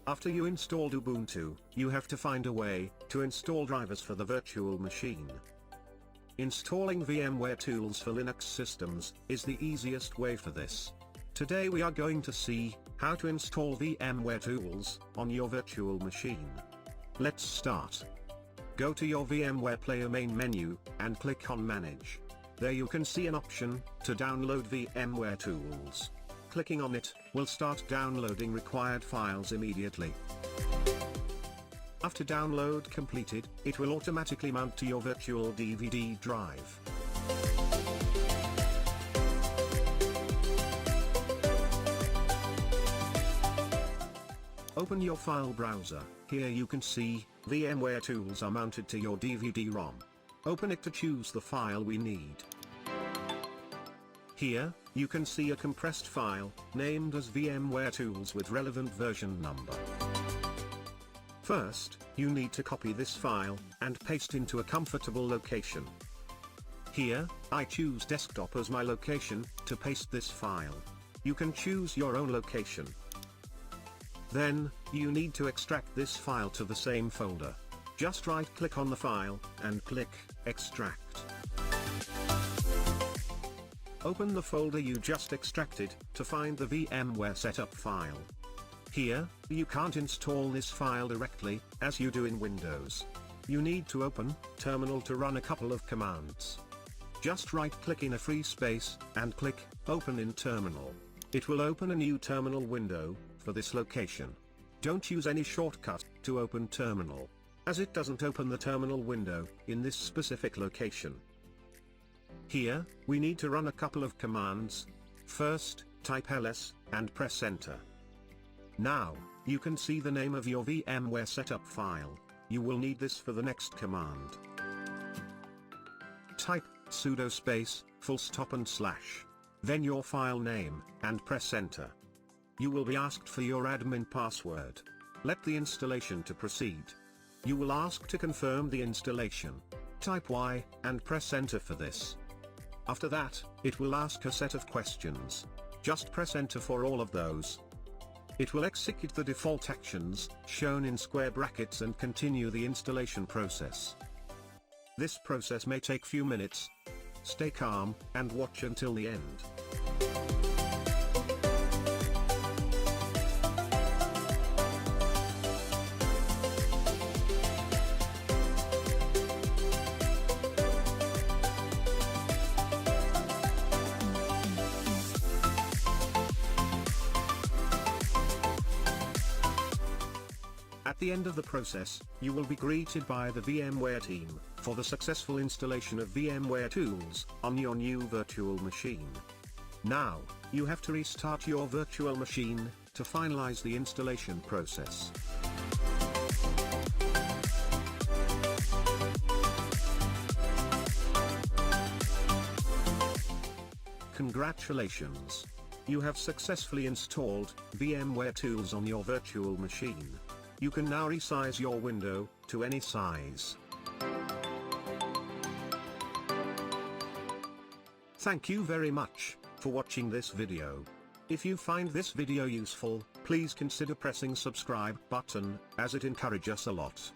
After you installed Ubuntu, you have to find a way to install drivers for the virtual machine. Installing VMware tools for Linux systems is the easiest way for this. Today we are going to see how to install VMware tools on your virtual machine. Let's start. Go to your VMware Player main menu, and click on Manage. There you can see an option to download VMware tools. Clicking on it will start downloading required files immediately. After download completed, it will automatically mount to your virtual DVD drive. Open your file browser. Here you can see VMware tools are mounted to your DVD-ROM. Open it to choose the file we need. Here, you can see a compressed file, named as VMware tools with relevant version number. First, you need to copy this file, and paste into a comfortable location. Here, I choose desktop as my location, to paste this file. You can choose your own location. Then, you need to extract this file to the same folder. Just right-click on the file, and click, Extract. Open the folder you just extracted, to find the VMware setup file. Here, you can't install this file directly, as you do in Windows. You need to open Terminal to run a couple of commands. Just right-click in a free space, and click, Open in Terminal. It will open a new terminal window, for this location. Don't use any shortcut, to open Terminal, as it doesn't open the terminal window, in this specific location. Here, we need to run a couple of commands. First, type ls, and press enter. Now, you can see the name of your VMware setup file. You will need this for the next command. Type sudo space, // then your file name, and press enter. You will be asked for your admin password. Let the installation to proceed. You will ask to confirm the installation. Type Y, and press enter for this. After that, it will ask a set of questions. Just press enter for all of those. It will execute the default actions, shown in square brackets, and continue the installation process. This process may take few minutes. Stay calm, and watch until the end. At the end of the process, you will be greeted by the VMware team, for the successful installation of VMware tools, on your new virtual machine. Now, you have to restart your virtual machine, to finalize the installation process. Congratulations! You have successfully installed VMware tools on your virtual machine. You can now resize your window to any size. Thank you very much for watching this video. If you find this video useful, please consider pressing subscribe button, as it encourages us a lot.